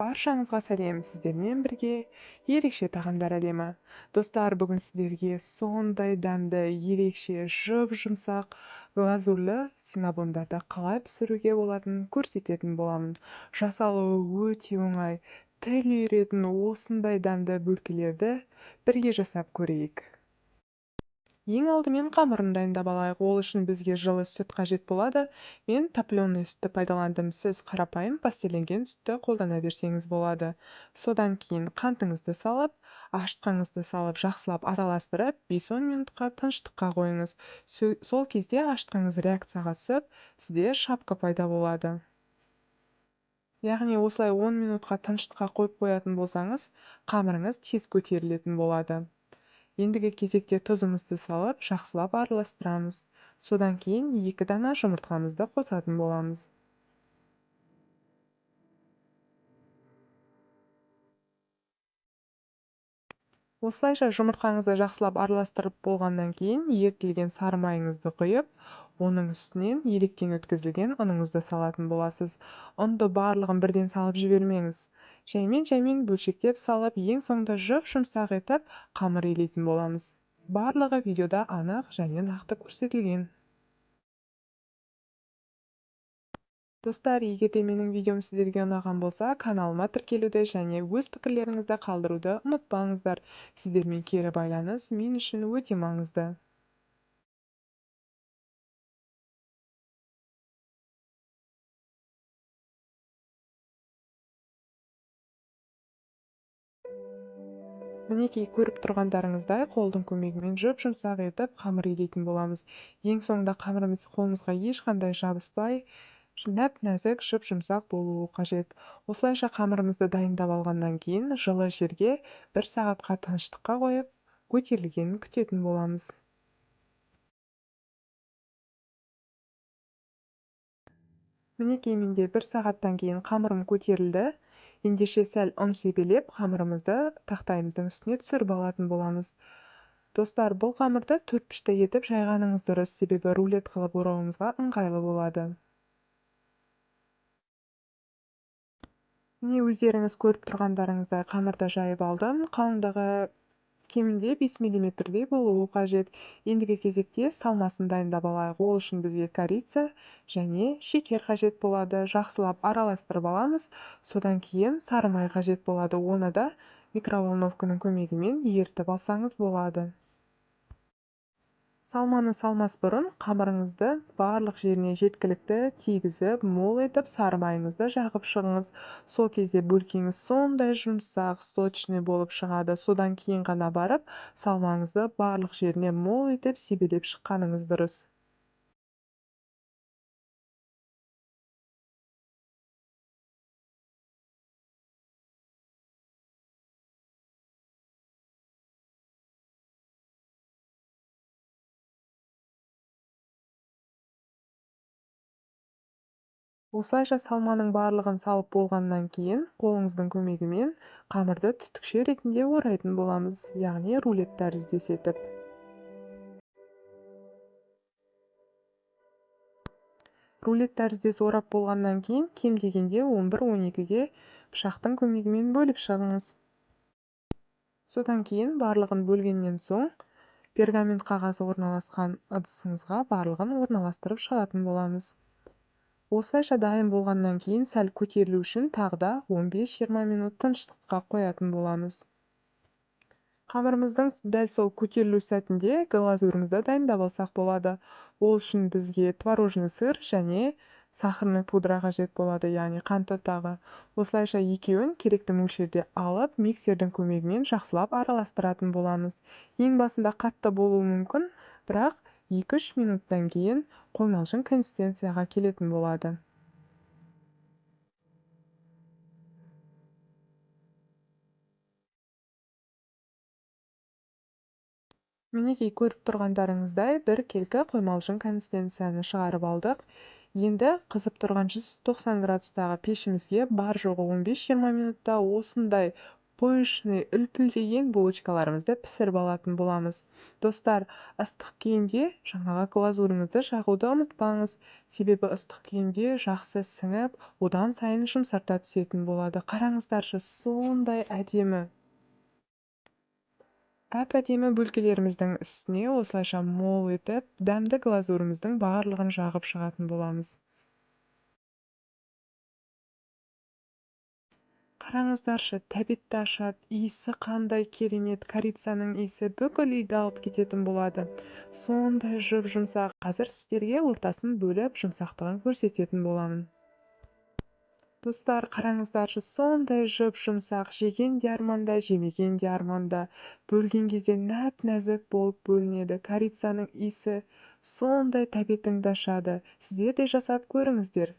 Баршаңызға сәлем, сіздермен бірге ерекше тағамдар әлемі. Достар, бүгін сіздерге сондай дәмді, ерекше, жұп-жұмсақ, глазурлы синабондарды қалай пісіруге болатынын көрсететін боламын. Жасалуы өте оңай, тіл үйіретін осындай дәмді бөлкелерді бірге жасап көрейік. Ең алдымен қамырын дайындап алайық. Ол үшін бізге жылы сүт қажет болады. Мен топленый сүтті пайдаландым. Сіз қарапайым пастеленген сүтті қолдана берсеңіз болады. Содан кейін қантыңызды салып, ашытқаныңызды салып, жақсылап араластырып, 5-10 минутқа тыныштыққа қойыңыз. Сол кезде ашытқаныңыз реакцияға түсіп, сізде шапка пайда болады. Яғни осылай 10 минутқа тыныштыққа қойып қоятын болсаңыз, қамырыңыз тез көтерілетін болады. Ендігі кезекте тұзымызды салып, жақсылап араластырамыз. Содан кейін 2 дана жұмыртқамызды қосатын боламыз. Осылайша жұмыртқаңызды жақсылап араластырып болғаннан кейін ерітілген сары майыңызды құйып, оның үстінен електен өткізілген ұныңызды салатын боласыз. Ұнды барлығын бірден салып жібермеңіз. Жаймен бөлшектеп салып, ең соңында жұп-жұмсақ етіп қамыр илейтін боламыз. Барлығы видеода анық және нақты көрсетілген. Достар, егер де менің видеом сіздерге ұнаған болса, каналыма тіркелуді және өз пікірлеріңізді қалдыруды ұмытпаңыздар. Сіздермен кері байланыс мен үшін өте маңызды. Мінекей, көріп тұрғандарыңыздай қолдың көмегімен жұп-жұмсақ етіп қамыр илейтін боламыз. Ең соңында қамырымыз қолымызға ешқандай жабыспай, нәп-нәзік жұп-жұмсақ болуы қажет. Осылайша қамырымызды дайындап алғаннан кейін жылы жерге 1 сағатқа тыныштыққа қойып, көтерілгенін күтетін боламыз. Мінекей, менде 1 сағаттан кейін қамырым көтерілді. Ендеше сәл ұн себелеп, қамырымызды тақтайымыздың үстіне түсіріп алатын боламыз. Достар, бұл қамырды 4 пішті етіп жайғаныңыз дұрыс, себебі рулет қылып орауымызға ыңғайлы болады. Міне, өздеріңіз көріп тұрғандарыңыздай қамырды жайып алдым. Қалыңдығы кемінде 5 мм-дей болуы қажет. Ендігі кезекте салмасын дайындап алайық. Ол үшін бізге корица және шекер қажет болады. Жақсылап араластырып аламыз. Содан кейін сары май қажет болады. Оны да микроволновканың көмегімен ерітіп алсаңыз болады. Салманы салмас бұрын қамырыңызды барлық жеріне жеткілікті тигізіп, мол етіп, сары майыңызды жағып шығыңыз. Сол кезде бөлкеңіз сондай жұмсақ, сочный болып шығады. Содан кейін ғана барып, салмаңызды барлық жеріне мол етіп, себелеп шыққаныңыз дұрыс. Осылайша салманың барлығын салып болғаннан кейін, қолыңыздың көмегімен қамырды түтікше ретінде орайтын боламыз, яғни рулет тәріздес етіп. Рулет тәріздес орап болғаннан кейін, кем дегенде 11-12-ге пышақтың көмегімен бөліп шығыңыз. Содан кейін барлығын бөлгеннен соң, пергамент қағазы орналасқан ыдысыңызға барлығын орналастырып шығатын боламыз. Осылайша дайын болғаннан кейін сәл көтерілу үшін тағы да 15-20 минут тыныштыққа қоятын боламыз. Қамырымыздың дәл сол көтерілу сәтінде глазурымызды дайындап алсақ болады. Ол үшін бізге творожный сыр және сахарный пудра қажет болады, яғни қант ұнтағы. Осылайша екеуін керекті мөлшерде алып, миксердің көмегімен жақсылап араластыратын боламыз. Ең басында қатты болуы мүмкін, бірақ 2-3 минуттан кейін қоймалжың консистенцияға келетін болады. Мінекей, көріп тұрғандарыңыздай бір келкі қоймалжың консистенцияны шығарып алдық. Енді қызып тұрған 190 градустағы пешімізге бар жоғы 15-20 минутта осындай боюнчуный үлпүлдеген булочкаларыбызды пісіріп алатын боламыз. Достар, ыстық күйінде жаңағы глазурыңызды жағуды ұмытпаңыз, себебі ыстық күйінде жақсы сіңіп, одан сайын жұмсарта түсетін болады. Қараңыздаршы, сондай әдемі. Әп-әдемі бөлкелеріміздің үстіне осылайша мол етіп, дәмді глазурымыздың барлығын жағып шығатын боламыз. Қараңыздаршы, тәбетті ашады, иісі қандай керемет, корицаның иісі бүкіл үйді алып кететін болады. Сондай жұп-жұмсақ. Қазір сіздерге ортасын бөліп жұмсақтығын көрсететін боламын. Достар, қараңыздаршы, сондай жұп-жұмсақ, жеген де арманда, жемеген де арманда. Бөлген кезде нәп-нәзік болып бөлінеді. Корицаның иісі сондай тәбетіңді ашады. Сіздер де жасап көріңіздер.